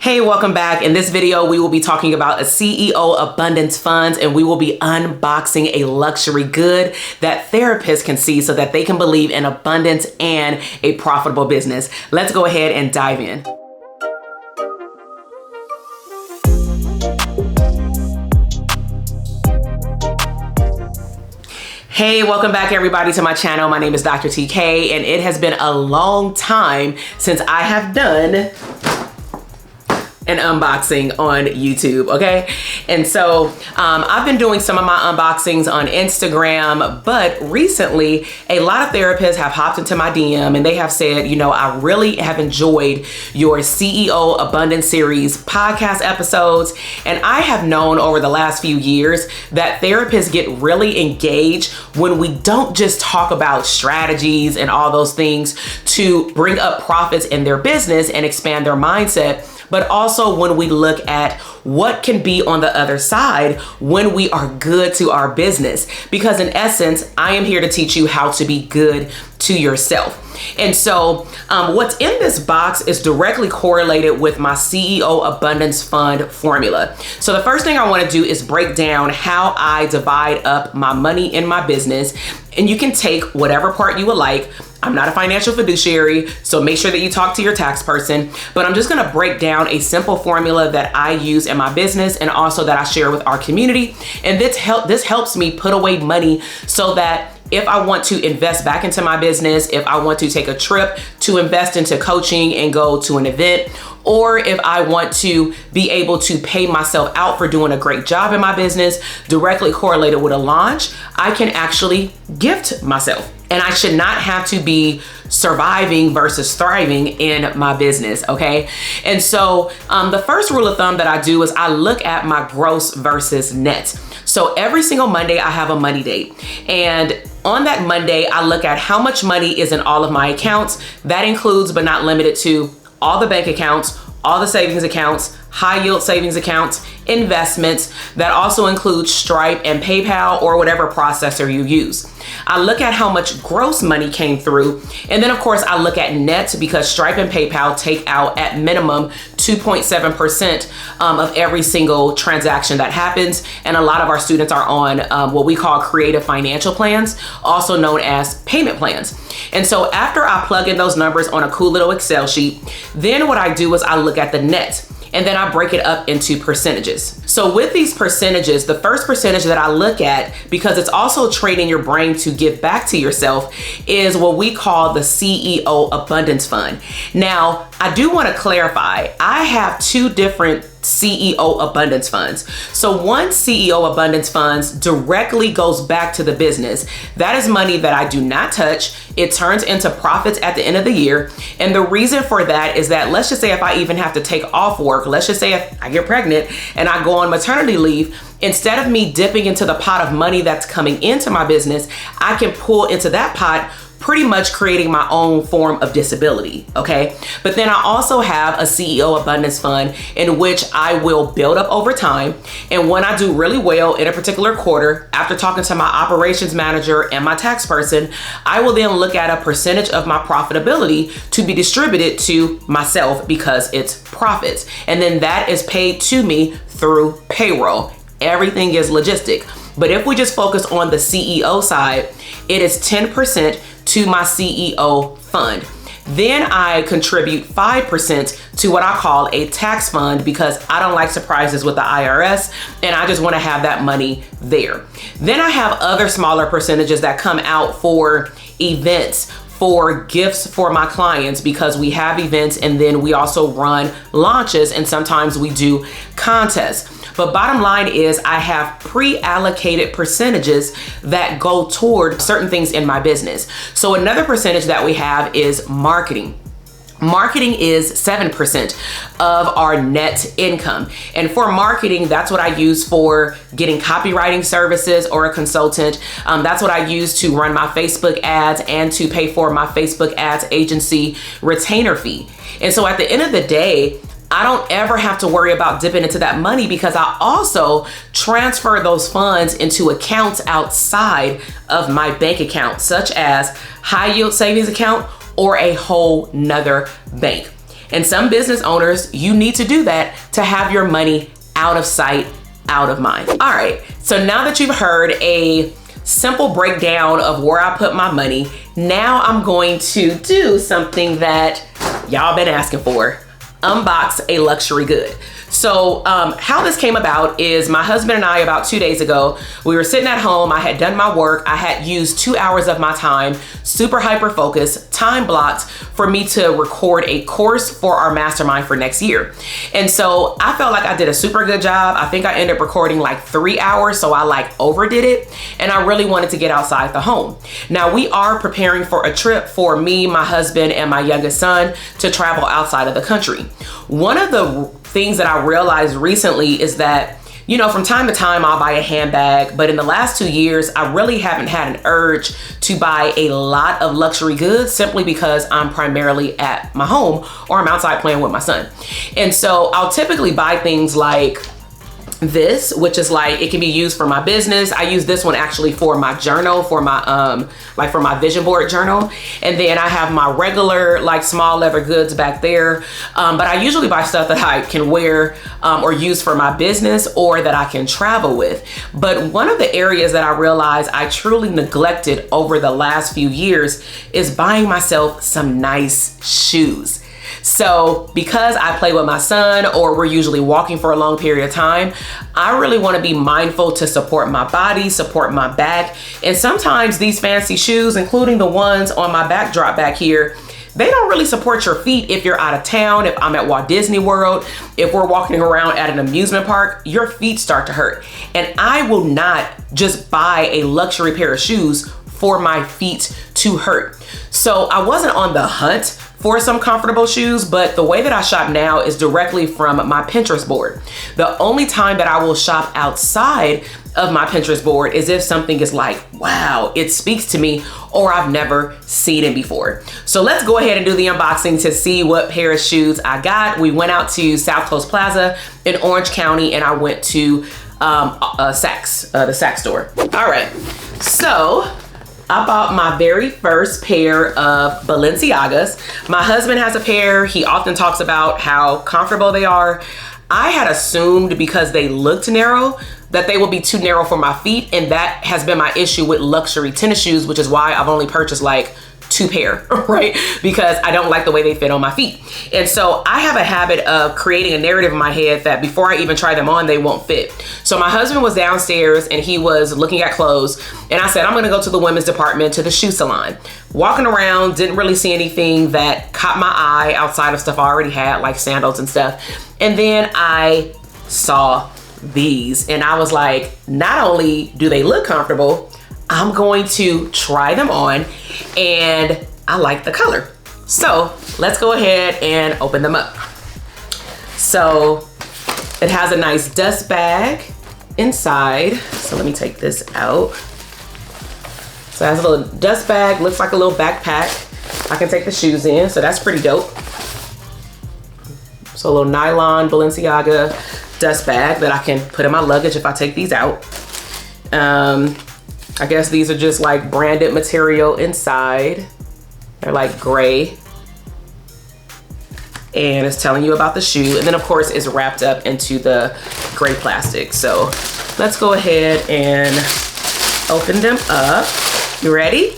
Hey, welcome back. In this video, we will be talking about a CEO abundance funds, and we will be unboxing a luxury good that therapists can see so that they can believe in abundance and a profitable business. Let's go ahead and dive in. Hey, welcome back everybody to my channel. My name is Dr. TK, and it has been a long time since I have done an unboxing on YouTube, okay? And so I've been doing some of my unboxings on Instagram, but recently a lot of therapists have hopped into my DM and they have said, you know, I really have enjoyed your CEO Abundance Series podcast episodes. And I have known over the last few years that therapists get really engaged when we don't just talk about strategies and all those things to bring up profits in their business and expand their mindset, but also when we look at what can be on the other side when we are good to our business. Because in essence, I am here to teach you how to be good to yourself. And so what's in this box is directly correlated with my CEO Abundance Fund formula. So the first thing I want to do is break down how I divide up my money in my business. And you can take whatever part you would like. I'm not a financial fiduciary, so make sure that you talk to your tax person, but I'm just gonna break down a simple formula that I use in my business and also that I share with our community. And this helps me put away money so that if I want to invest back into my business, if I want to take a trip to invest into coaching and go to an event, or if I want to be able to pay myself out for doing a great job in my business, directly correlated with a launch, I can actually gift myself. And I should not have to be surviving versus thriving in my business, okay? And so the first rule of thumb that I do is I look at my gross versus net. So every single Monday I have a money date. And on that Monday, I look at how much money is in all of my accounts. That includes, but not limited to, all the bank accounts, all the savings accounts, high yield savings accounts, investments. That also includes Stripe and PayPal or whatever processor you use. I look at how much gross money came through. And then of course I look at net because Stripe and PayPal take out at minimum 2.7% of every single transaction that happens. And a lot of our students are on what we call creative financial plans, also known as payment plans. And so after I plug in those numbers on a cool little Excel sheet, then what I do is I look at the net. And then I break it up into percentages. So with these percentages, the first percentage that I look at, because it's also training your brain to give back to yourself, is what we call the CEO Abundance Fund. Now, I do want to clarify, I have two different CEO Abundance Funds. So one CEO Abundance Funds directly goes back to the business. That is money that I do not touch. It turns into profits at the end of the year. And the reason for that is that, let's just say if I even have to take off work, let's just say if I get pregnant and I go on maternity leave, instead of me dipping into the pot of money that's coming into my business, I can pull into that pot, pretty much creating my own form of disability, okay? But then I also have a CEO Abundance Fund in which I will build up over time. And when I do really well in a particular quarter, after talking to my operations manager and my tax person, I will then look at a percentage of my profitability to be distributed to myself because it's profits. And then that is paid to me through payroll. Everything is logistic. But if we just focus on the CEO side, it is 10% to my CEO fund. Then I contribute 5% to what I call a tax fund because I don't like surprises with the IRS and I just want to have that money there. Then I have other smaller percentages that come out for events, for gifts for my clients, because we have events and then we also run launches and sometimes we do contests. But bottom line is I have pre-allocated percentages that go toward certain things in my business. So another percentage that we have is marketing. Marketing is 7% of our net income. And for marketing, that's what I use for getting copywriting services or a consultant. That's what I use to run my Facebook ads and to pay for my Facebook ads agency retainer fee. And so at the end of the day, I don't ever have to worry about dipping into that money because I also transfer those funds into accounts outside of my bank account, such as high yield savings account or a whole nother bank. And some business owners, you need to do that to have your money out of sight, out of mind. All right, so now that you've heard a simple breakdown of where I put my money, now I'm going to do something that y'all been asking for: unbox a luxury good. So how this came about is my husband and I, about 2 days ago, we were sitting at home. I had done my work. I had used 2 hours of my time, super hyper focused, time blocked for me to record a course for our mastermind for next year. And so I felt like I did a super good job. I think I ended up recording like 3 hours. So I like overdid it. And I really wanted to get outside the home. Now we are preparing for a trip for me, my husband, and my youngest son to travel outside of the country. One of the things that I realized recently is that, you know, from time to time I'll buy a handbag, but in the last 2 years, I really haven't had an urge to buy a lot of luxury goods simply because I'm primarily at my home or I'm outside playing with my son. And so I'll typically buy things like this, which is like, it can be used for my business. I use this one actually for my journal, for my like for my vision board journal. And then I have my regular like small leather goods back there. But I usually buy stuff that I can wear or use for my business or that I can travel with. But one of the areas that I realized I truly neglected over the last few years is buying myself some nice shoes. So because I play with my son or we're usually walking for a long period of time, I really want to be mindful to support my body, support my back. And sometimes these fancy shoes, including the ones on my backdrop back here, they don't really support your feet if you're out of town, if I'm at Walt Disney World, if we're walking around at an amusement park, your feet start to hurt. And I will not just buy a luxury pair of shoes for my feet to hurt. So I wasn't on the hunt for some comfortable shoes, but the way that I shop now is directly from my Pinterest board. The only time that I will shop outside of my Pinterest board is if something is like, wow, it speaks to me, or I've never seen it before. So let's go ahead and do the unboxing to see what pair of shoes I got. We went out to South Coast Plaza in Orange County and I went to Saks, the Saks store. All right, so I bought my very first pair of Balenciagas. My husband has a pair. He often talks about how comfortable they are. I had assumed because they looked narrow that they would be too narrow for my feet. And that has been my issue with luxury tennis shoes, which is why I've only purchased like 2 pair, right? Because I don't like the way they fit on my feet. And so I have a habit of creating a narrative in my head that before I even try them on, they won't fit. So my husband was downstairs and he was looking at clothes and I said, I'm gonna go to the women's department, to the shoe salon. Walking around, didn't really see anything that caught my eye outside of stuff I already had, like sandals and stuff. And then I saw these and I was like, not only do they look comfortable, I'm going to try them on and I like the color. So let's go ahead and open them up. So it has a nice dust bag inside. So let me take this out. So it has a little dust bag, looks like a little backpack. I can take the shoes in, so that's pretty dope. So a little nylon Balenciaga dust bag that I can put in my luggage if I take these out. I guess these are just like branded material inside. They're like gray. And it's telling you about the shoe. And then of course it's wrapped up into the gray plastic. So let's go ahead and open them up. You ready?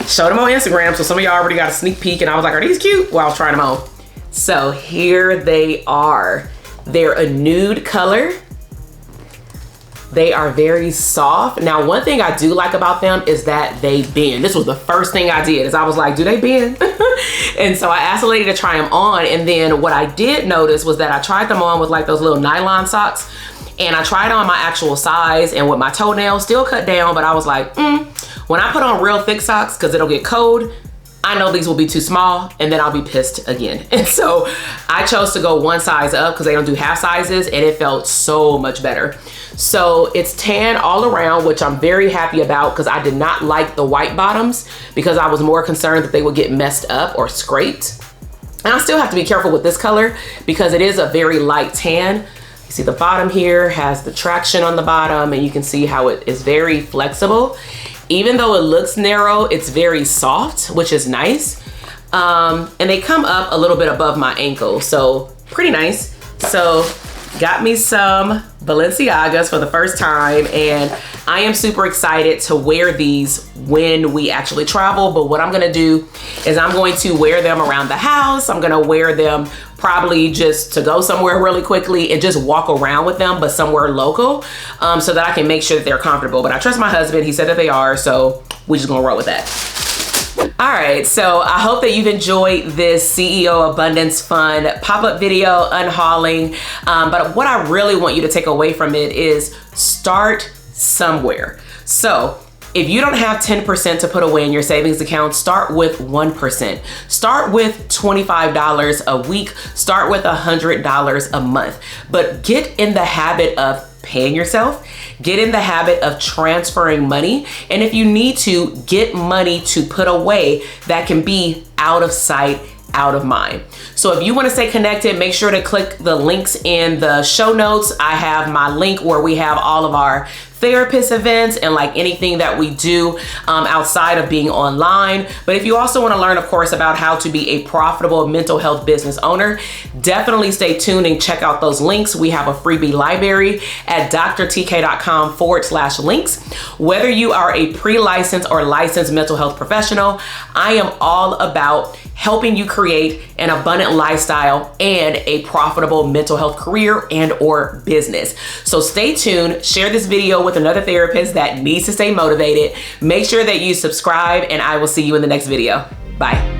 Showed them on Instagram. So some of y'all already got a sneak peek and I was like, are these cute? Well, I was trying them on. So here they are. They're a nude color. They are very soft. Now, one thing I do like about them is that they bend. This was the first thing I did is I was like, do they bend? And so I asked a lady to try them on. And then what I did notice was that I tried them on with like those little nylon socks. And I tried on my actual size and with my toenails still cut down. But I was like, when I put on real thick socks, because it'll get cold, I know these will be too small and then I'll be pissed again. And so I chose to go one size up because they don't do half sizes and it felt so much better. So it's tan all around, which I'm very happy about because I did not like the white bottoms because I was more concerned that they would get messed up or scraped. And I still have to be careful with this color because it is a very light tan. You see the bottom here has the traction on the bottom and you can see how it is very flexible. Even though it looks narrow, it's very soft, which is nice. And they come up a little bit above my ankle, so pretty nice. So got me some Balenciagas for the first time, and I am super excited to wear these when we actually travel. But what I'm gonna do is I'm going to wear them around the house. I'm gonna wear them probably just to go somewhere really quickly and just walk around with them, but somewhere local, so that I can make sure that they're comfortable. But I trust my husband, he said that they are, so we're just gonna roll with that. All right, so I hope that you've enjoyed this CEO Abundance Fund pop-up video unhauling. But what I really want you to take away from it is start somewhere. So if you don't have 10% to put away in your savings account, start with 1%. Start with $25 a week. Start with $100 a month. But get in the habit of paying yourself. Get in the habit of transferring money. And if you need to, get money to put away that can be out of sight, out of mind. So if you want to stay connected, make sure to click the links in the show notes. I have my link where we have all of our therapist events and like anything that we do outside of being online. But if you also want to learn, of course, about how to be a profitable mental health business owner, definitely stay tuned and check out those links. We have a freebie library at drtk.com/links. Whether you are a pre-licensed or licensed mental health professional, I am all about helping you create an abundant lifestyle and a profitable mental health career and or business. So stay tuned, share this video with another therapist that needs to stay motivated. Make sure that you subscribe, and I will see you in the next video. Bye.